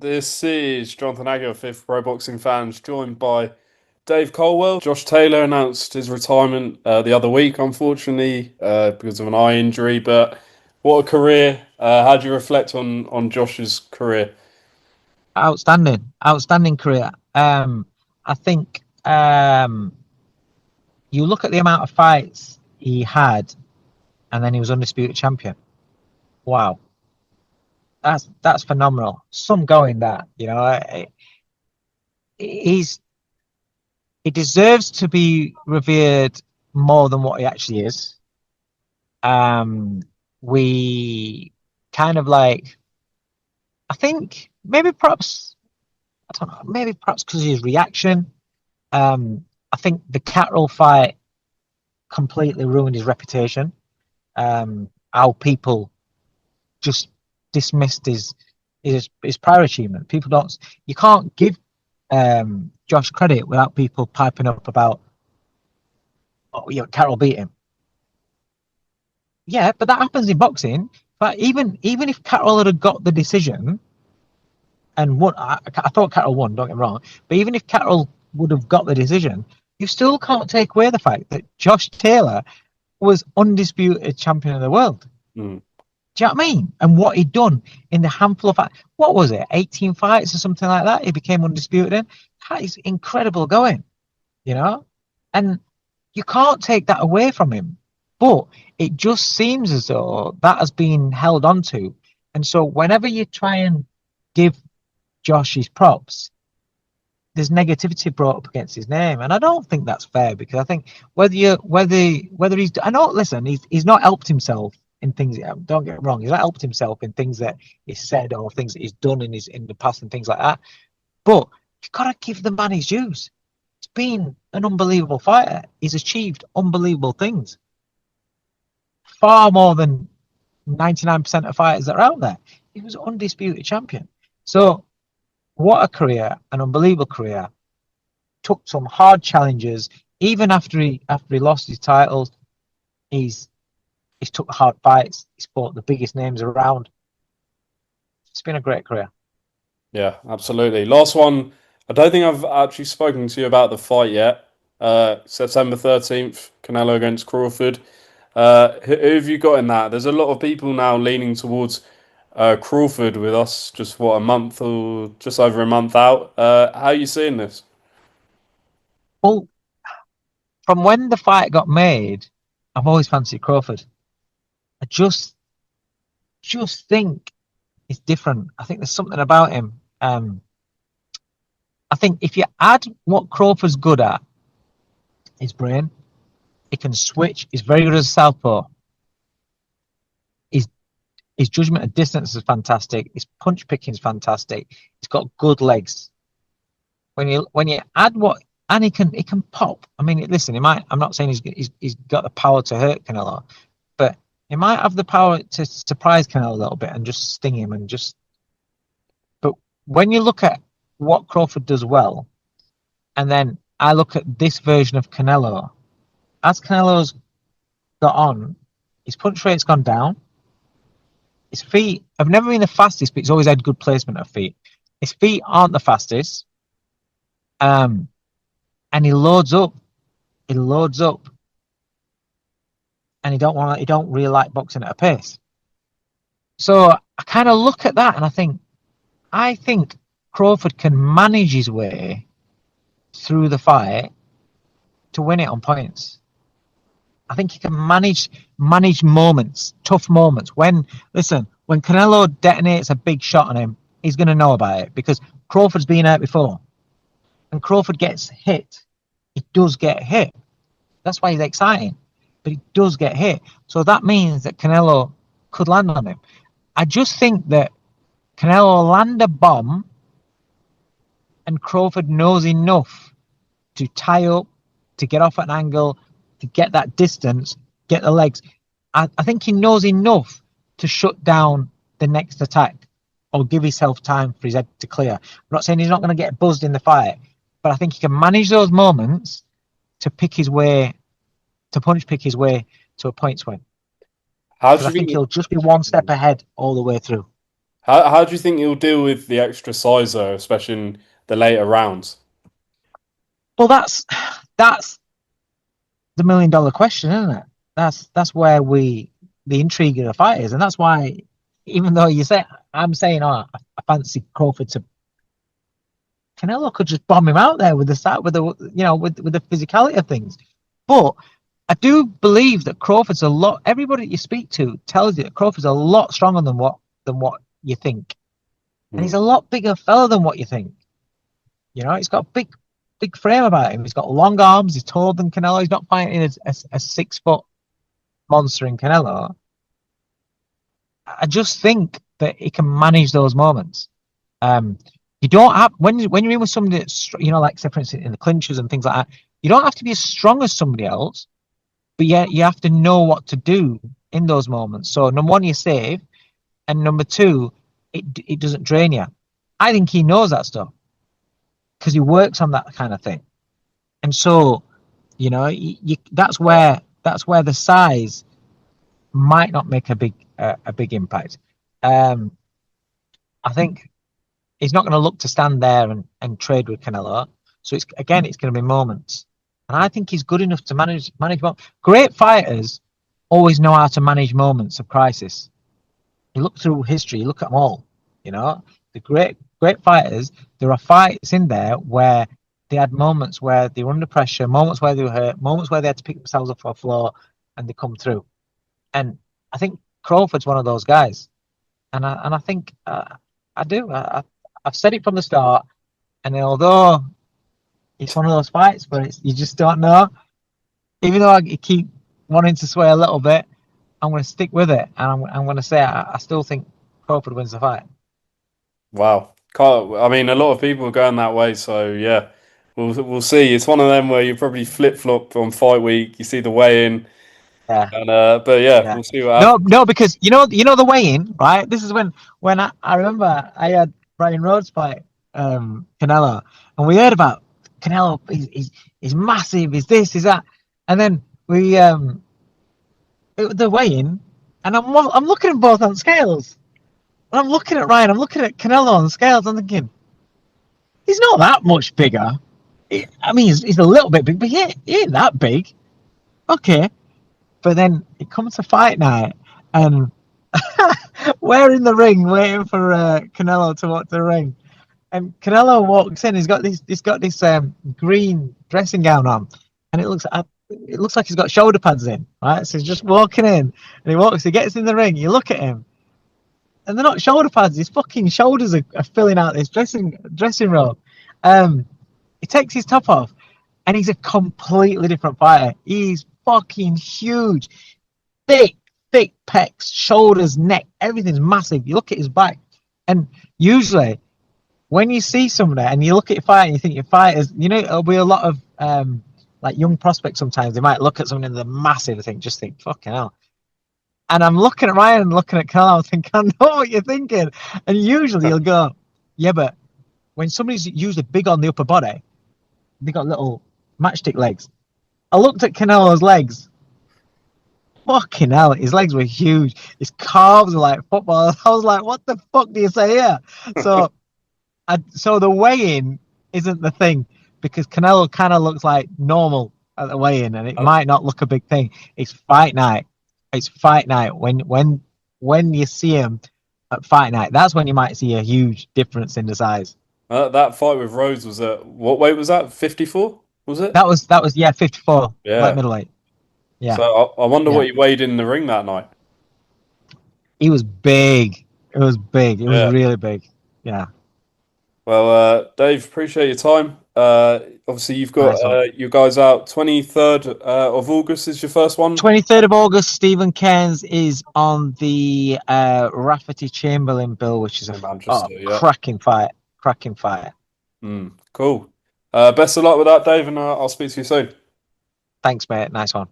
This is Jonathan Agger, Fifth Pro Boxing Fans, joined by Dave Coldwell. Josh Taylor announced his retirement the other week, unfortunately, because of an eye injury. But what a career! How do you reflect on Josh's career? Outstanding career. I think you look at the amount of fights he had, and then he was undisputed champion. Wow, that's phenomenal. Some going that he's he deserves to be revered more than what he actually is. Um, we kind of like, I think maybe perhaps I don't know, maybe perhaps because of his reaction. I think the Catterall fight completely ruined his reputation. How people just dismissed his prior achievement. People don't. You can't give Josh credit without people piping up about, oh, Carroll beat him. Yeah, but that happens in boxing. But even if Carroll had got the decision and won, I thought Carroll won. Don't get me wrong. But even if Carroll would have got the decision, you still can't take away the fact that Josh Taylor was undisputed champion of the world. Mm. Do you know what I mean? And what he'd done in the handful of what was it, 18 fights or something like that? He became undisputed in. That is incredible going, you know? And you can't take that away from him. But it just seems as though that has been held onto. And so whenever you try and give Josh his props, there's negativity brought up against his name. And I don't think that's fair, because I think whether he's, I know, listen, he's not helped himself in things. Don't get me wrong, he's not helped himself in things that he's said or things that he's done in the past and things like that. But you've got to give the man his dues. He's been an unbelievable fighter. He's achieved unbelievable things, far more than 99% of fighters that are out there. He was undisputed champion. So what a career, an unbelievable career. Took some hard challenges. Even after he lost his titles, he's took hard fights. He's fought the biggest names around. It's been a great career. Yeah, absolutely. Last one. I don't think I've actually spoken to you about the fight yet. September 13th, Canelo against Crawford. Who have you got in that? There's a lot of people now leaning towards Crawford, with us just what, a month or just over a month out. How are you seeing this? Well, from when the fight got made, I've always fancied Crawford. I just think he's different. I think there's something about him. I think if you add what Crawford's good at, his brain, he can switch. He's very good as a southpaw. His his judgment of distance is fantastic. His punch picking is fantastic. He's got good legs. When you add what, and he can pop. I mean, listen, he might. I'm not saying he's got the power to hurt Canelo, but he might have the power to surprise Canelo a little bit and just sting him and just. But when you look at what Crawford does well, and then I look at this version of Canelo, as Canelo's got on, his punch rate's gone down. His feet have never been the fastest, but he's always had good placement of feet. His feet aren't the fastest, and he loads up. He loads up, and he don't really like boxing at a pace. So I kind of look at that and I think Crawford can manage his way through the fight to win it on points. I think he can manage moments, tough moments. When Canelo detonates a big shot on him, he's going to know about it, because Crawford's been hurt before. And Crawford gets hit. He does get hit. That's why he's exciting. But he does get hit. So that means that Canelo could land on him. I just think that Canelo will land a bomb, and Crawford knows enough to tie up, to get off at an angle, to get that distance, get the legs. I think he knows enough to shut down the next attack or give himself time for his head to clear. I'm not saying he's not going to get buzzed in the fight, but I think he can manage those moments to punch pick his way to a points win. How Because do I you think think? he'll just be one step ahead all the way through. How do you think he'll deal with the extra size though, especially in the later rounds? Well, that's the $1 million question, isn't it? That's where the intrigue of the fight is, and that's why, even though I'm saying, oh, I fancy Crawford to, Canelo could just bomb him out there with the start with the with the physicality of things, but I do believe that Crawford's a lot. Everybody that you speak to tells you that Crawford's a lot stronger than what you think, and he's Hmm. a lot bigger fella than what you think. He's got a big frame about him. He's got long arms. He's taller than Canelo. He's not fighting a 6 foot monster in Canelo. I just think that he can manage those moments. Um, you don't have when you're in with somebody that's like say for instance in the clinches and things like that. You don't have to be as strong as somebody else, but yeah, you have to know what to do in those moments. So number one, you're safe, and number two, it doesn't drain you. I think he knows that stuff because he works on that kind of thing. And so, that's where the size might not make a big impact. Um, I think he's not going to look to stand there and trade with Canelo. So it's going to be moments, and I think he's good enough to manage. Great fighters always know how to manage moments of crisis. You look through history, you look at them all. The great fighters. There are fights in there where they had moments where they were under pressure, moments where they were hurt, moments where they had to pick themselves up off the floor, and they come through. And I think Crawford's one of those guys, and I think I do. I've said it from the start, and although it's one of those fights where you just don't know, even though I keep wanting to sway a little bit, I'm going to stick with it, and I'm going to say I still think Crawford wins the fight. Wow. I mean, a lot of people are going that way, so yeah, we'll see. It's one of them where you probably flip flop on fight week. You see the weigh in, Yeah. and but yeah, Yeah. we'll see what No, happens. no, because the weigh-in, right? This is when I remember I had Ryan Rhodes fight Canelo, and we heard about Canelo. He's massive. He's this. He's that. And then the weigh-in, and I'm looking at both on scales. And I'm looking at Ryan. I'm looking at Canelo on the scales. I'm thinking he's not that much bigger. I mean, he's a little bit big, but he ain't that big. Okay, but then it comes to fight night, and we're in the ring waiting for Canelo to walk to the ring, and Canelo walks in. He's got this green dressing gown on, and it looks like he's got shoulder pads in. Right, so he's just walking in, and he gets in the ring. You look at him, and they're not shoulder pads. His fucking shoulders are filling out this dressing robe. He takes his top off, and he's a completely different fighter. He's fucking huge, thick, thick pecs, shoulders, neck, everything's massive. You look at his back, and usually when you see somebody and you look at your fight and you think your fighters, it'll be a lot of like young prospects. Sometimes they might look at something and they're massive and think, fucking hell. And I'm looking at Ryan and looking at Carl, I'm thinking, I know what you're thinking. And usually you'll go, yeah, but when somebody's usually big on the upper body, they got little matchstick legs. I looked at Canelo's legs. Fucking hell, his legs were huge. His calves were like football. I was like, what the fuck do you say here? So, so the weigh-in isn't the thing because Canelo kind of looks like normal at the weigh-in, and it might not look a big thing. It's fight night. It's fight night. When you see him at fight night, that's when you might see a huge difference in the size. That fight with Rhodes was at what weight was that? 54, was it? That was yeah, 54 light Yeah. middleweight. Yeah, So I wonder yeah. what he weighed in the ring that night. He was big. It was big. It was Yeah. really big. Yeah, Well, Dave, appreciate your time. Obviously, you've got nice one. you guys out 23rd of August is your first one 23rd of August, Stephen Cairns is on the Rafferty Chamberlain bill, which is in Manchester. Yeah. cracking fight. Cracking fight. Cool. Best of luck with that, Dave, and I'll speak to you soon. Thanks, mate. Nice one.